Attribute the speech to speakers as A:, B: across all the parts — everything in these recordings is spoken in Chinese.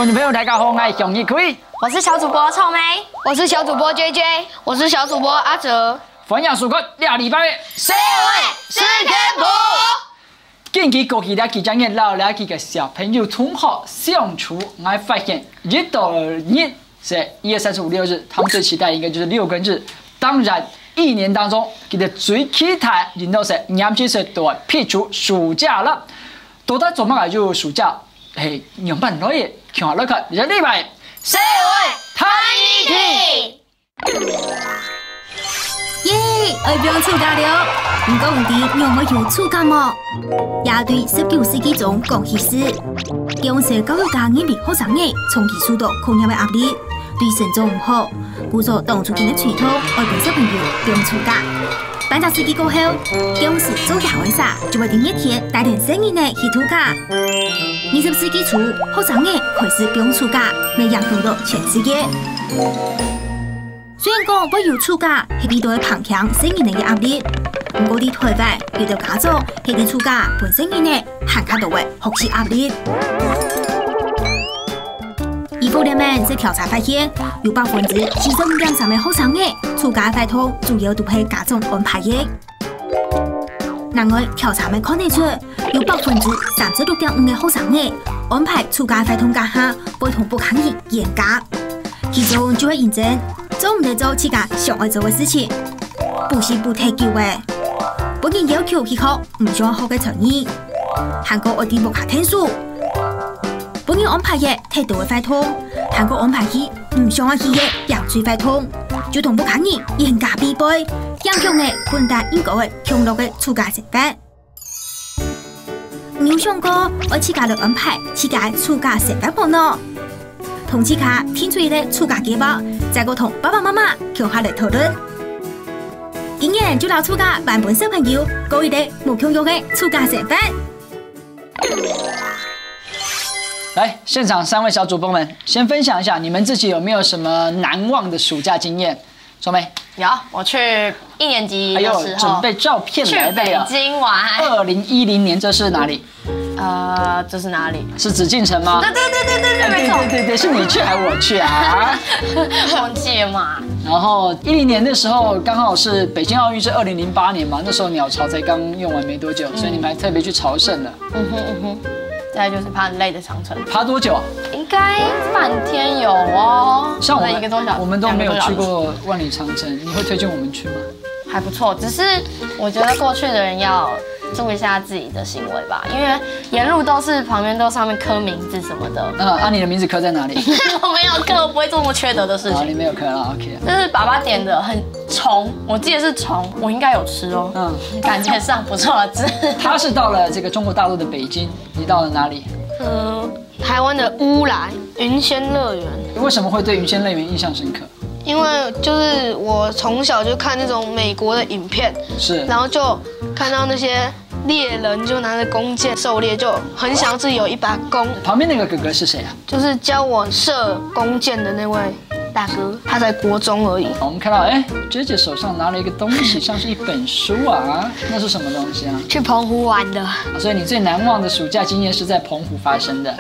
A: 观众朋友大家好，我是熊一奎，
B: 我是小主播臭妹，
C: 我是小主播 JJ， 我是小主播阿哲。
A: 欢迎收看2礼拜的
C: 社会是天赋。
A: 近期过去了几日，老了几个小朋友同学相处，我发现1到2是1月35、6日，他们最期待应该就是6跟日。当然，一年当中，佢哋最期待然後是啱先說到撇除暑假了，到底做乜嘢叫暑假？係用乜攞嘢？看下呢個2禮拜
C: 社會睇議題。
B: 耶！愛不用暑假了，唔過唔知有冇有暑假麼？也對19世紀中講起時，基本上教育家認為學生嘅長期受到課業嘅壓力，對成長唔好，故作當初見嘅傳統，愛俾小朋友用暑假。半個世紀過後，基本上做校為啥，就會定一天帶團成人嘅去度假。20世紀初，學生嘅開始不用暑假，嚟影響到全世界。雖然講不要暑假，係比對旁強成人嘅壓力，不過啲台灣有啲家長係啲暑假本身嘅呢，更加多嘅學習壓力。醫護人員在調查發現，有75.3%嘅學生嘅暑假費痛主要都係家長安排嘅。另外，調查咪看得出，有36.5%嘅學生嘅安排暑假費痛假下，會同不抗議嚴格。其中就會認真做唔得做自家想愛做嘅事情，補習不太夠嘅，本人要求去學唔想學嘅成績，韓國我哋冇下聽書。本人安排嘅太多嘅費痛，韓國安排去唔想去嘅也最費痛，就同不抗議嚴格比背，影響嘅本大應該嘅強落嘅暑假成分。你有想過我自家嚟安排自家暑假成分冇呢？同自家編出嘅暑假計劃，再個同爸爸媽媽坐下嚟討論。今年就攞暑假版本小朋友過一啲冇強弱嘅暑假成分。
A: 來，現場3位小主播們，先分享一下你們自己有沒有什麼難忘的暑假經驗？臭妹，
C: 有，我去1年級的時候，
A: 還有準備照片來的
C: 去北京玩。
A: 2010年，這是哪裡？
C: 這是哪裡？
A: 是紫禁城嗎？
C: 對，沒錯。
A: 對，是你去還是我去啊？
C: 忘記了嘛。
A: 然後10年的時候，剛好是北京奧運是2008年嘛，那時候鳥巢才剛用完沒多久，所以你們還特別去朝聖了。
C: 再來就是爬很累的長城。
A: 爬多久啊？
C: 應該半天有哦。
A: 像我們
C: 1個多小時，
A: 我們都沒有去過萬里長城，你會推薦我們去嗎？
C: 還不錯，只是我覺得過去的人要注意一下自己的行為吧，因為沿路都是旁邊都上面刻名字什麼的。
A: 你的名字刻在哪裡？
C: 我沒有刻，我不會做那麼缺德的事情。
A: 你沒有刻了 ，OK。
C: 這是爸爸點的，很蟲，我記得是蟲，我應該有吃哦。感覺上不錯的。
A: 他是到了這個中國大陸的北京，你到了哪裡？
D: 台灣的烏來雲仙樂園。
A: 為什麼會對雲仙樂園印象深刻？
D: 因為就是我從小就看那種美國的影片，是，然後就看到那些獵人就拿着弓箭狩獵，就很想自己有一把弓。
A: 旁邊那個哥哥是誰啊？
D: 就是教我射弓箭的那位大哥，他在國中而已。
A: 我們看到，姐姐手上拿了一個東西，像是一本書啊，那是什麼東西啊？
D: 去澎湖玩的。
A: 所以你最難忘的暑假經驗是在澎湖發生的。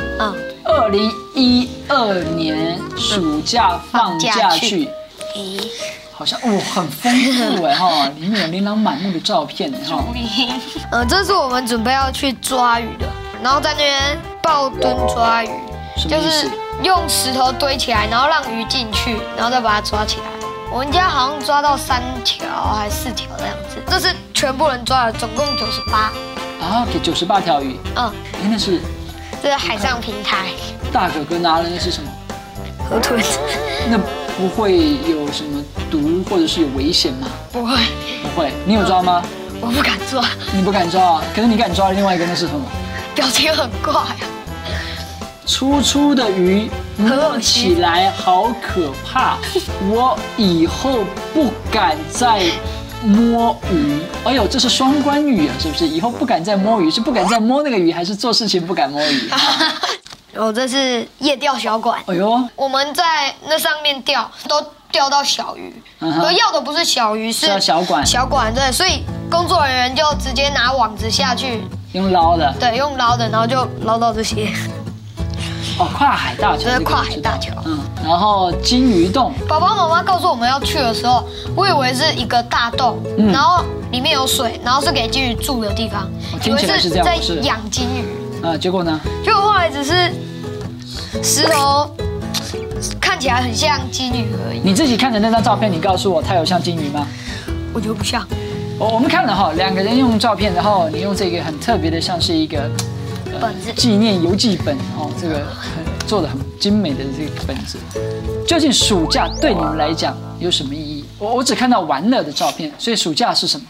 A: 2012年暑假放假去，好像很豐富哈，裡面有琳琅滿目的照片哈。
D: 這是我們準備要去抓魚的，然後在那邊抱墩抓魚，就是用石頭堆起來，然後讓魚進去，然後再把它抓起來。我們家好像抓到3條還是4條的樣子，這是全部人抓的，總共98。
A: 啊，給98條魚。那是。
D: 這是海上平台。
A: 大哥哥拿的那是什麼？
D: 河豚。
A: 那不會有什麼毒或者是有危險嗎？
D: 不會。
A: 不會。你有抓嗎？
D: 我不敢抓。
A: 你不敢抓，可是你敢抓另外一個那是什麼？
D: 表情很怪啊。
A: 粗粗的魚摸起來好可怕，我以後不敢再摸魚。哎呦，這是雙關語啊，是不是？以後不敢再摸魚，是不敢再摸那個魚，還是做事情不敢摸魚？
D: 這是夜釣小管。哎呦，我們在那上面釣，都釣到小魚。可要的不是小魚，是
A: 小管。
D: 小管，對，所以工作人員就直接拿網子下去，
A: 用撈的。
D: 對，用撈的，然後就撈到這些。
A: 哦，跨海大桥，
D: 就是跨海大桥。
A: 然后金鱼洞，
D: 爸爸妈妈告诉我们要去的时候，我以为是一个大洞，然后里面有水，然后是给金鱼住的地方，
A: 听起来是这样，
D: 在养金鱼。
A: 结果呢？
D: 结果后来只是石头，看起来很像金鱼而已。
A: 你自己看的那张照片，你告诉我它有像金鱼吗？
D: 我觉得不像。
A: 我们看了哈，两个人用照片，然后你用这个很特别的，像是一个
D: 本子
A: 纪念游记本哦，这个做的很精美的这个本子。究竟暑假对你们来讲有什么意义？我只看到玩乐的照片，所以暑假是什么？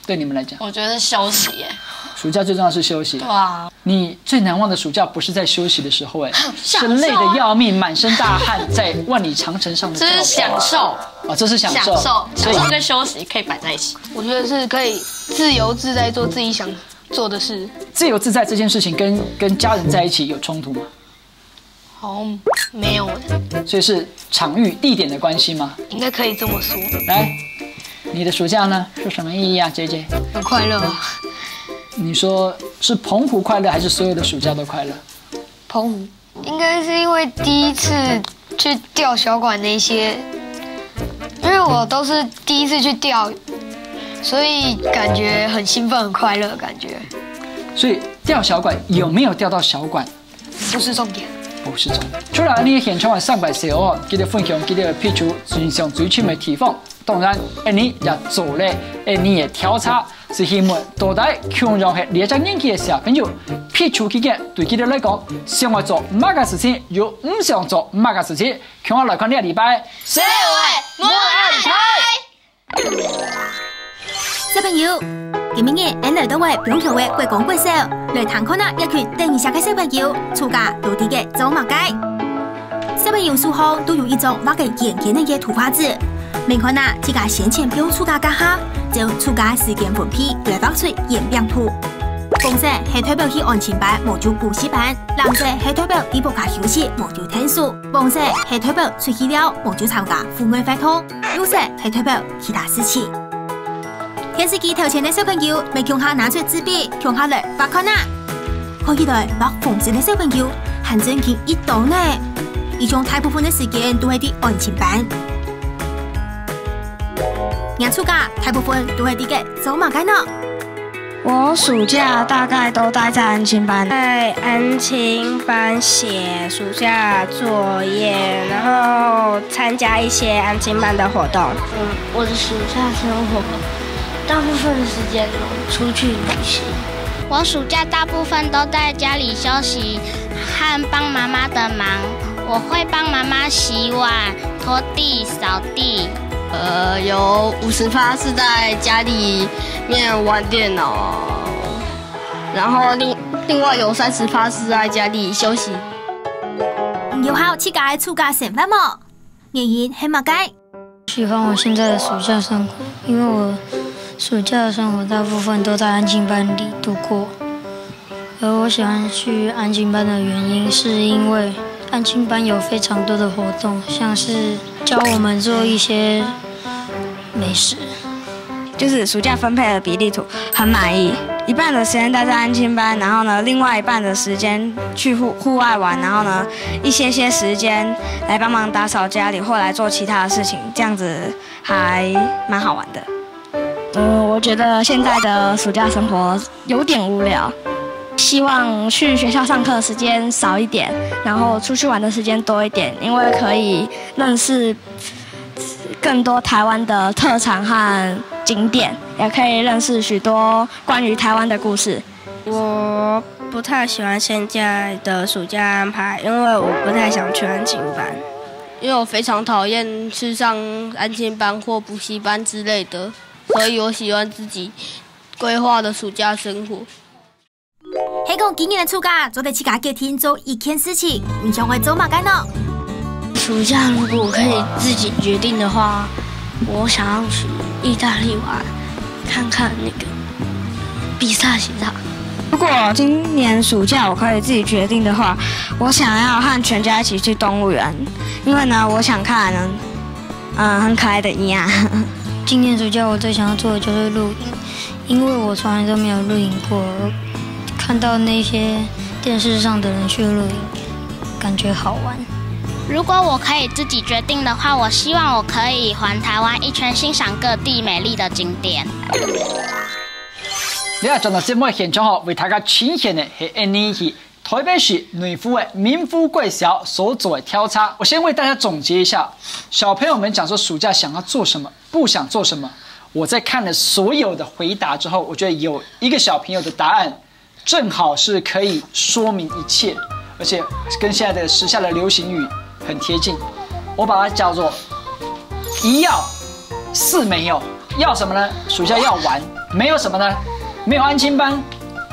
A: 对你们来讲，
C: 我觉得休息耶。
A: 暑假最重要是休息。
C: 对啊，
A: 你最难忘的暑假不是在休息的时候，是累得要命，满身大汗，在万里长城上的。
C: 这是享受
A: 哦，这是享受，
C: 享受跟休息可以摆在一起。
D: 我觉得是可以自由自在做自己想做的事。
A: 自由自在这件事情跟家人在一起有冲突吗？
D: 好，没有，
A: 所以是场域、地点的关系吗？
D: 应该可以这么说。
A: 来，你的暑假呢是什么意义啊，JJ？
D: 很快乐啊。
A: 你说是澎湖快乐，还是所有的暑假都快乐？
D: 澎湖应该是因为第一次去钓小管那些，因为我都是第一次去钓，所以感觉很兴奋、很快乐的感觉。
A: 所以钓小管有没有钓到小管？
D: 不是重点。
A: 不是重点。除了你现场的上百时候，记得分享，记得撇出全上最深的地方。当然，你也做咧，你也调查。是希望到底强让係2隻年紀嘅小朋友撇出幾件對佢哋嚟講，想要做乜嘅事情，又唔想做乜嘅事情。強我來看呢個禮拜社會無人睇。
B: 小朋友，今日俺來到位標橋嘅國光國小，來探看一群等一下嘅小朋友，暑假到底嘅做乜嘅？小朋友手上都有一種畫嘅圓圓嘅圖畫紙。明看啊，自家先前表暑假家下，將暑假時間分配來畫出演變圖。紅色係代表去安親班，無就補習班；藍色係代表去放假休息，無就聽書；黃色係代表出去了，無就參加戶外活動；綠色係代表其他事情。電視機頭前的小朋友，咪強下拿出紙筆，強下來畫看啊！看起來畫紅色的小朋友，很正經一度呢，而將大部分的時間都係啲安親班。年暑假大部分都係啲嘅做乜嘅呢？
E: 我暑假大概都待在安親班，
F: 在安親班寫暑假作業，然後參加一些安親班的活動。
G: 我的暑假生活大部分的時間都出去旅行。
H: 我暑假大部分都在家裡休息和幫媽媽的忙，我會幫媽媽洗碗、拖地、掃地。
G: 有50%是在家裡面玩電腦，然後另外有30%是在家裡休息。
B: 有好自家的暑假生活嗎？原因係乜嘅？
I: 喜歡我現在的暑假生活，因為我暑假的生活大部分都在安親班裡度過。而我喜歡去安親班的原因，是因為安親班有非常多的活動，像是教我們做一些美食。
E: 就是暑假分配的比例图很滿意，一半的時間待在安親班，然後呢，另外一半的時間去戶外玩，然後呢，一些時間來幫忙打掃家裡或來做其他的事情，這樣子還蠻好玩的。
G: 我覺得現在的暑假生活有點無聊，希望去學校上課的時間少一點，然後出去玩的時間多一點，因為可以認識更多台灣的特產和景點，也可以認識許多關於台灣的故事。
F: 我不太喜歡現在的暑假安排，因為我不太想去安親班，
G: 因為我非常討厭去上安親班或補習班之類的，所以我喜歡自己規劃的暑假生活。
B: 係講今年的暑假做得自家決定做一件事情，你將會做乜嘅呢？
G: 暑假如果我可以自己決定的話，我想要去意大利玩，看看那個比薩斜塔。
E: 如果今年暑假我可以自己決定的話，我想要和全家一起去動物園，因為呢，我想看很可愛的鷹啊。
I: 今年暑假我最想要做的就是露營，因為我從來都沒有露營過，看到那些電視上的人去露營，感觉好玩。
H: 如果我可以自己决定的话，我希望我可以环台湾一圈，欣赏各地美丽的景点。
A: 今日到节目现场为大家呈现的是印尼去台北市内湖的民福贵小所做的调查。我先为大家总结一下，小朋友们讲说暑假想要做什么，不想做什么。我在看了所有的回答之后，我觉得有一个小朋友的答案正好是可以说明一切，而且跟现在的时下的流行语很贴近。我把它叫做一要四没有。要什么呢？暑假要玩，没有什么呢？没有安亲班，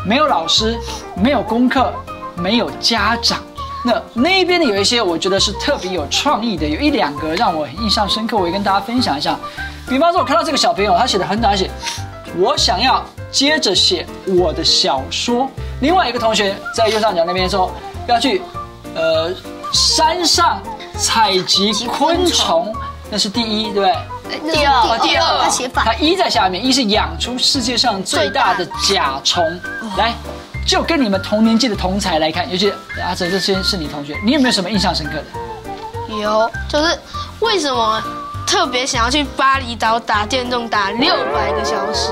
A: 没有老师，没有功课，没有家长。那边的有一些我觉得是特别有创意的，有一两个让我印象深刻，我也跟大家分享一下。比方说，我看到这个小朋友，他写的很短，写我想要接着写我的小说。另外一个同学在右上角那边说要去山上采集昆虫，那是第一，对不对？
D: 第二，他写反，
A: 他一在下面，一是养出世界上最大的甲虫。来，就跟你们同年纪的同才来看，尤其阿哲这些是你同学，你有没有什么印象深刻的？
J: 有，就是为什么特别想要去巴厘岛打电动打600个小时？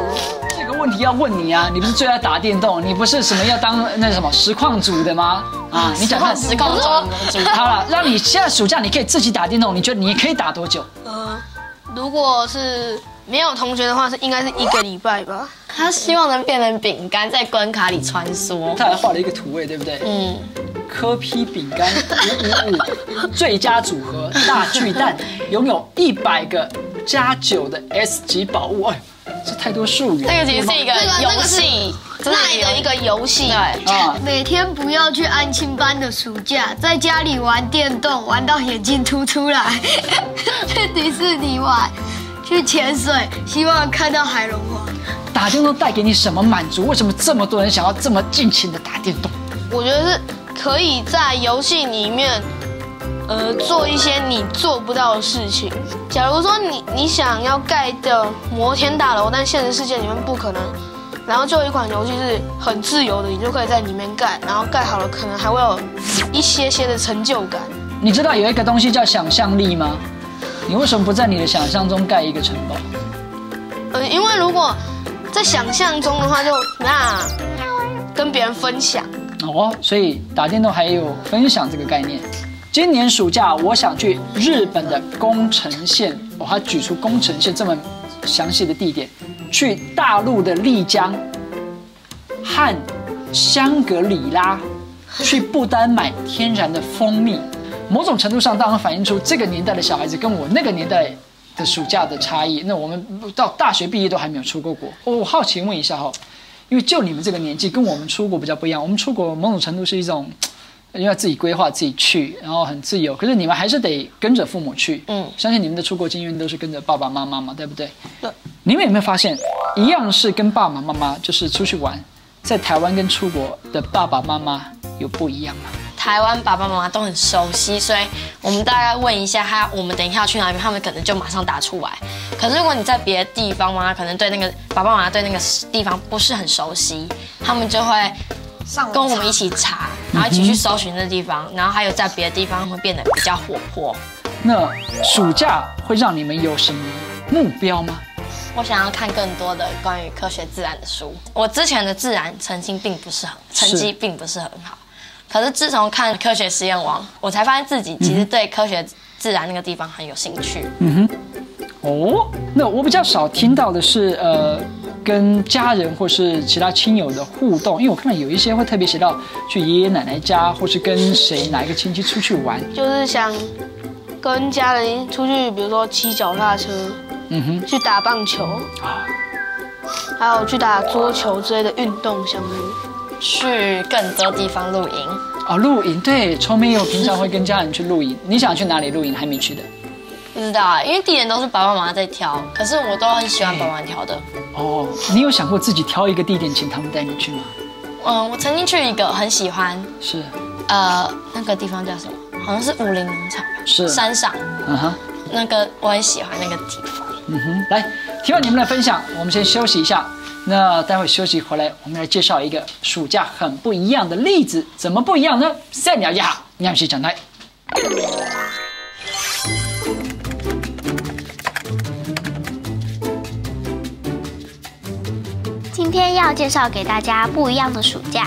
A: 这个问题要问你啊！你不是最爱打电动，你不是什么要当那什么实况组的吗？啊，你讲看
C: 实况组。
A: 好了，让你现在暑假你可以自己打电动，你觉得你可以打多久？
J: 如果是没有同学的话，应该是1个礼拜吧。
C: 他希望能变成饼干，在关卡里穿梭。
A: 他还画了一个图对不对？嗯。科批饼干555最佳组合大巨蛋，拥有100个加9的 S 级宝物。哎，这太多术语了。
C: 这个其实是一个游戏，
J: 赖的一个游戏。
C: 对
D: 啊，每天不要去安亲班的暑假，在家里玩电动，玩到眼睛凸出来；去迪士尼玩，去潜水，希望看到海龙王。
A: 打电动带给你什么满足？为什么这么多人想要这么尽情的打电动？
J: 我觉得是可以在游戏里面，做一些你做不到的事情。假如说你想要盖的摩天大楼，但现实世界里面不可能，然后就有一款游戏是很自由的，你就可以在里面盖，然后盖好了，可能还会有一些的成就感。
A: 你知道有一个东西叫想象力吗？你为什么不在你的想象中盖一个城堡？
J: 因为如果在想象中的话，就跟别人分享。
A: 哦，所以打电动还有分享这个概念。今年暑假我想去日本的宫城县，他举出宫城县这么详细的地点，去大陆的丽江和香格里拉，去不丹买天然的蜂蜜。某种程度上，当然反映出这个年代的小孩子跟我那个年代的暑假的差异。那我们到大学毕业都还没有出过国。我好奇问一下哈。因为就你们这个年纪，跟我们出国比较不一样。我们出国某种程度是一种，因为自己规划自己去，然后很自由。可是你们还是得跟着父母去。相信你们的出国经验都是跟着爸爸妈妈嘛，对不对？
J: 对。
A: 你们有没有发现，一样是跟爸爸妈妈就是出去玩，在台湾跟出国的爸爸妈妈有不一样吗？
C: 台湾爸爸妈妈都很熟悉，所以我们大概问一下我们等一下要去哪边，他们可能就马上答出来。可是如果你在别的地方嘛，可能对那个爸爸妈妈对那个地方不是很熟悉，他们就会跟我们一起查，然后一起去搜寻那地方，然后还有在别的地方会变得比较活泼。
A: 那暑假会让你们有什么目标吗？
C: 我想要看更多的关于科学自然的书。我之前的自然成绩并不是很好。可是自从看《科学实验网》，我才发现自己其实对科学自然那个地方很有兴趣。
A: 哦，那我比较少听到的是跟家人或是其他亲友的互动，因为我看到有一些会特别写到去爷爷奶奶家，或是跟哪一个亲戚出去玩，
J: 就是想跟家人出去，比如说骑脚踏车，去打棒球还有去打桌球之类的运动项目。
C: 去更多地方露营
A: 露营对，聪明友平常会跟家人去露营。你想去哪里露营？还没去的？
C: 不知道啊，因为地点都是爸爸妈妈在挑，可是我都很喜欢爸妈挑的。
A: 哦，你有想过自己挑一个地点，请他们带你去吗？
C: 我曾经去一个很喜欢，
A: 是
C: 那个地方叫什么？好像是武林农场吧，
A: 是
C: 山上。那个我很喜欢那个地方。
A: 来，听完你们的分享，我们先休息一下。那待会休息回来，我们来介绍一个暑假很不一样的例子。怎么不一样呢？再聊一下。央视讲台。
H: 今天要介绍给大家不一样的暑假。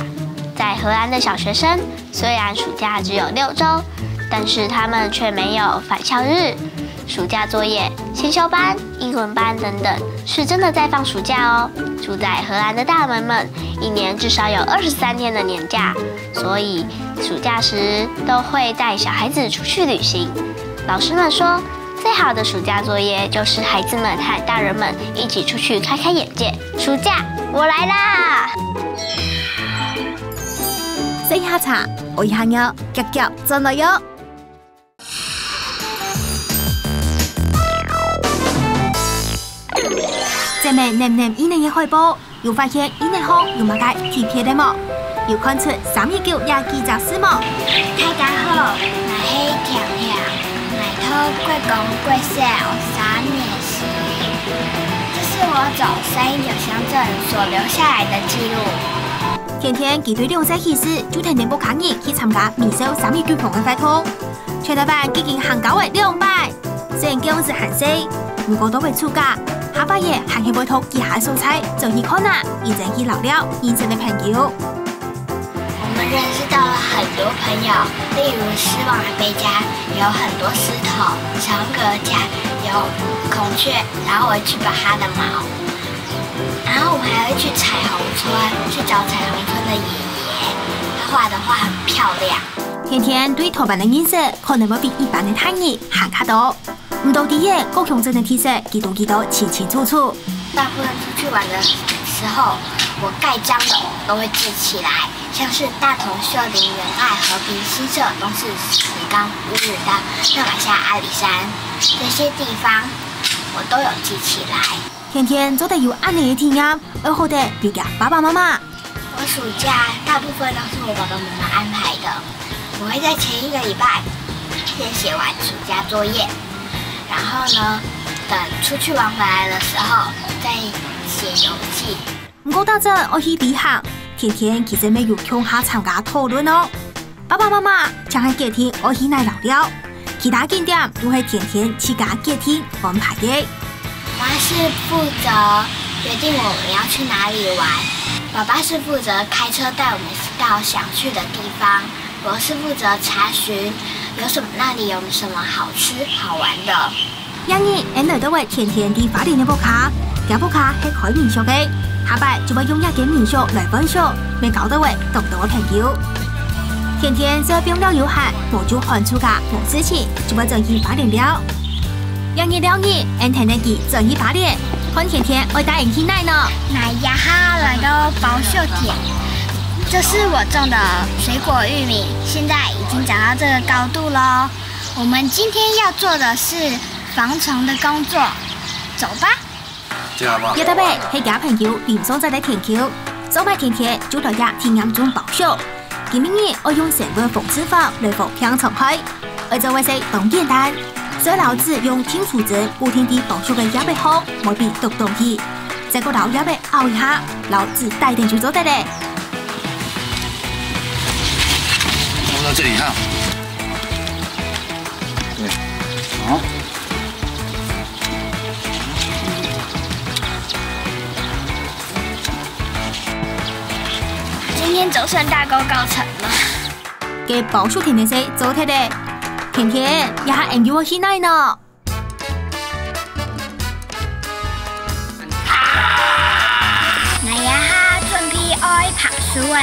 H: 在荷兰的小学生，虽然暑假只有6周，但是他们却没有返校日、暑假作业、先修班、英文班等等，是真的在放暑假哦。住在荷兰的大人们，一年至少有23天的年假，所以暑假时都会带小孩子出去旅行。老师们说，最好的暑假作业就是孩子们和大人们一起出去开开眼界。暑假，我来啦！
B: 洗一下茶，我一下腰，腳腳真嚟喲。這名年一年嘅海報，又發現一年後有乜嘅特別嘅麼？又看出3月9日記者絲麼？
H: 大家好，我係甜甜，埋頭歸公歸小3年時，這是我走319鄉鎮所留下來的記錄。
B: 甜甜佢對2歲起時就天天不抗議去參加民秀3月9日嘅活動，全台灣已經行高為200，雖然講是限時，如果都會出價。下半夜還去委託以下素材，就去看啦，以前去聊聊人生的朋友。
H: 我們認識到了很多朋友，例如獅王阿貝家有很多獅頭，小哥家有孔雀，然後我會去拔它的毛，然後我們還會去彩虹村，去找彩虹村的爺爺，他畫的畫很漂亮。
B: 天天對台灣的認識可能會比一般的台語還較多。唔到底嘅高雄鎮的特色，幾多清清楚楚。
H: 大部分出去玩的時候，我蓋章的都會記起來，像是大同、秀林、仁愛、和平、新社、東勢、石岡、烏日當、那馬夏、阿里山這些地方，我都有記起來。
B: 天天做得有安尼嘅體驗，而好的俾家爸爸媽媽。
H: 我暑假大部分都是我爸爸媽媽安排的，我會在前一個禮拜先寫完暑假作業。然後呢，等出去玩回來的時候再寫遊記。
B: 唔過當陣我去旅行，天天其實沒有向下參加討論哦。爸爸媽媽將係幾天我去來聊聊，其他景點都係天天自家幾天安排嘅。
H: 媽是負責決定我們要去哪裡玩，爸爸是負責開車帶我們到想去的地方，我是負責查詢。有什麼那裡有什麼好吃好玩的？
B: 因為俺哋都會天天地發電嘅報卡，條報卡係開民宿嘅，下擺就會用一間民宿來分享，未搞到位懂得我朋友。天天這邊了有限，我就看出㗎冇事情，就會整起發電了。因為了你，俺天天記整起發電，看天天我帶人去奶呢。
H: 奶呀哈來到保秀田。這是我種的水果玉米，現在已經長到這個高度了。我們今天要做的是防蟲的工作，走吧。
B: 一大杯係假朋友連上在的田橋，走埋天天就來家體驗中保秀。今日我用成個諷刺法來防平蟲害，而這位是當簡單，所以老子用天數針不停地保秀嘅一杯後，冇必讀東西，再個老一杯熬一下，老子帶點就做得嘞。
K: 到這裡哈，對，好。
H: 今天總算大功告成了。
B: 給保秀甜甜食做睇的，甜甜也係研究我去奶呢。
H: 奶呀哈，準備愛爬樹誒。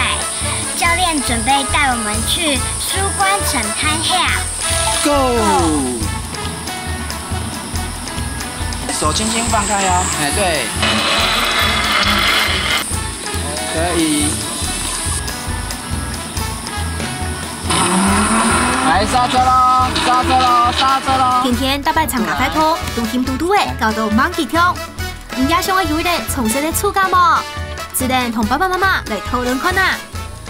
H: 教練準備帶我們去蘇關城灘下
K: ，Go！ 手輕輕放開哦，哎對，可以。來剎車咯，剎車咯，剎車咯！
B: 天天大擺參加拍拖，用甜嘟嘟誒搞到猛幾跳，人家想我有啲從小的觸感麼？只能同爸爸媽媽來討論看啊！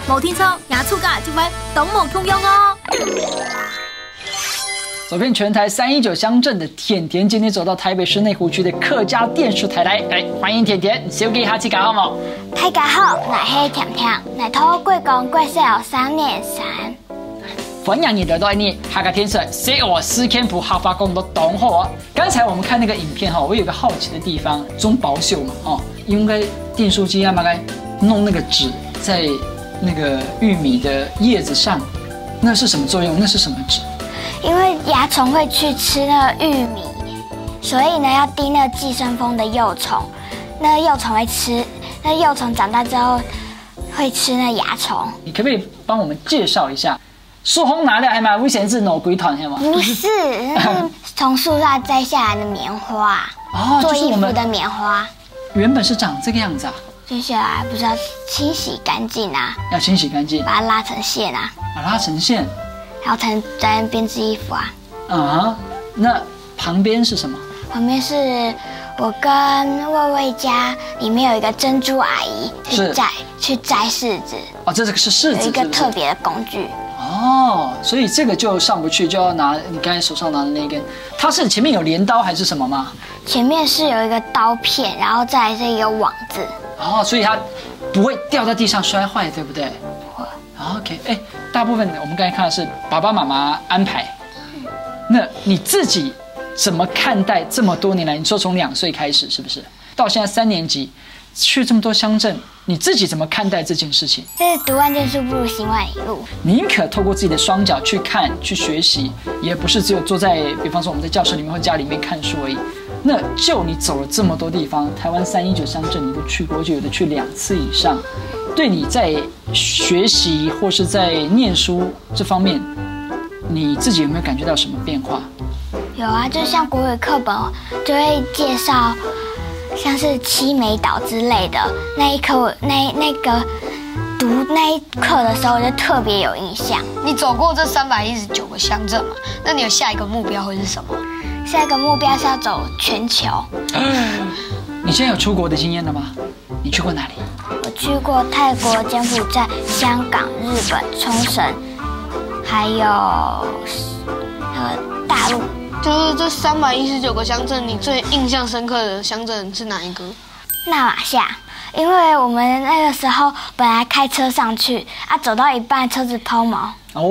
B: 冇聽錯，牙觸感就會都冇通用哦。
A: 走遍全台319鄉鎮的甜甜，今天走到台北市內湖區的客家電視台來，歡迎甜甜，小給下次搞好冇？
H: 大家好，我係甜甜，嚟到貴港貴小3年3。
A: 分享你得到你下个天色是我思캠프 학法工的同好啊。刚才我们看那个影片哈，我有个好奇的地方，中保秀嘛哦，应该订书机啊，大概弄那个纸在那个玉米的叶子上，那是什么作用？那是什么纸？
L: 因为蚜虫会去吃那个玉米，所以呢要滴那个寄生蜂的幼虫，那个幼虫会吃，那幼虫长大之后会吃那蚜虫。
A: 你可不可以帮我们介绍一下？树红拿的还蛮危险，是哪鬼团？吗？
L: 不是，那是从树上摘下来的棉花，做衣服的棉花。
A: 原本是长这个样子啊。
L: 接下来不是要清洗干净啊？
A: 要清洗干净，
L: 把它拉成线啊。
A: 把它拉成线，
L: 然后才能在那编织衣服啊。
A: 啊，那旁边是什么？
L: 旁边是我跟魏魏家里面有一个珍珠阿姨去摘柿子。
A: 哦，这个是柿子，
L: 有一个特别的工具。
A: 哦，所以这个就上不去，就要拿你刚才手上拿的那根。它是前面有镰刀还是什么吗？
L: 前面是有一个刀片，然后再来是一个网子。
A: 哦，所以它不会掉在地上摔坏，对不对？
L: 会。
A: OK， 哎，大部分我们刚才看的是爸爸妈妈安排。那你自己怎么看待这么多年来？你说从2岁开始，是不是到现在3年级，去这么多乡镇，你自己怎么看待这件事情？
L: 这是读万卷书不如行万里路。
A: 宁可透过自己的双脚去看、去学习，也不是只有坐在，比方说我们在教室里面或家里面看书而已。那就你走了这么多地方，台湾319乡镇你都去过，就有的去2次以上。对你在学习或是在念书这方面，你自己有没有感觉到什么变化？
L: 有啊，就像国语课本就会介绍，像是七美岛之类的那一课，那个读那一课的时候，我就特别有印象。
D: 你走过这319个乡镇嘛？那你有下一个目标会是什么？
L: 下一个目标是要走全球。
A: 你现在有出国的经验了吗？你去过哪里？
L: 我去过泰国、柬埔寨、香港、日本、冲绳，还有大陆。
J: 就是这319个乡镇，你最印象深刻的乡镇是哪一个？
L: 纳马夏，因为我们那个时候本来开车上去啊，走到一半车子抛锚，所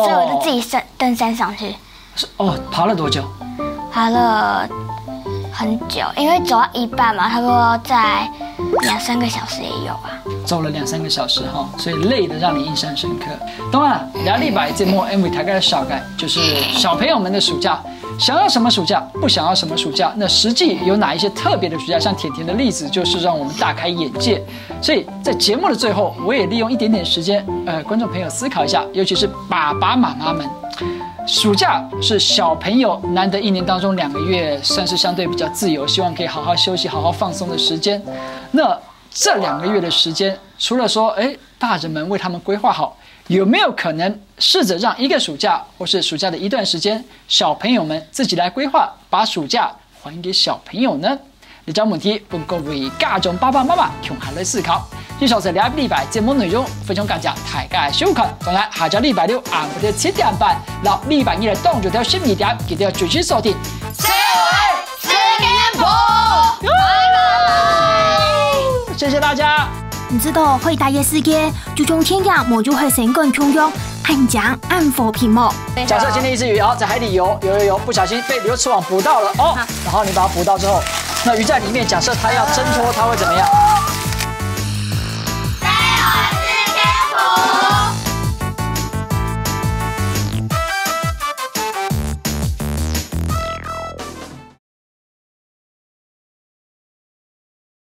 L: 以我就自己登山上去。
A: 哦，爬了多久？
L: 爬了很久，因为走到一半嘛，差不多在2-3个小时也有吧。
A: 走了2-3个小时哈，所以累的让你印象深刻。当然，2礼拜节目 MV 大概的小概就是小朋友们的暑假，想要什么暑假，不想要什么暑假，那实际有哪一些特别的暑假？像甜甜的例子就是让我们大开眼界。所以在节目的最后，我也利用一点点时间，观众朋友思考一下，尤其是爸爸妈妈们。暑假是小朋友难得1年当中2个月，算是相对比较自由，希望可以好好休息、好好放松的时间。那这2个月的时间，除了说，大人们为他们规划好，有没有可能试着让一个暑假或是暑假的一段时间，小朋友们自己来规划，把暑假还给小朋友呢？你将问题不各位家长爸爸妈妈共下来思考。以上是2礼拜节目内容，非常感谢大家的收看。当然，下周礼拜六下午的7点半，到礼拜日的当中条12點，記得要繼續鎖定。社會思캠프，拜拜！謝謝大家。
B: 你知道會大嘅世界，就從天涯我就會成功衝用暗江暗佛屏幕。
A: 假設今天一只魚在海裡游，不小心被流刺網捕到了哦，然後你把它捕到之後，那魚在裡面，假設它要掙脫，它會怎麼樣？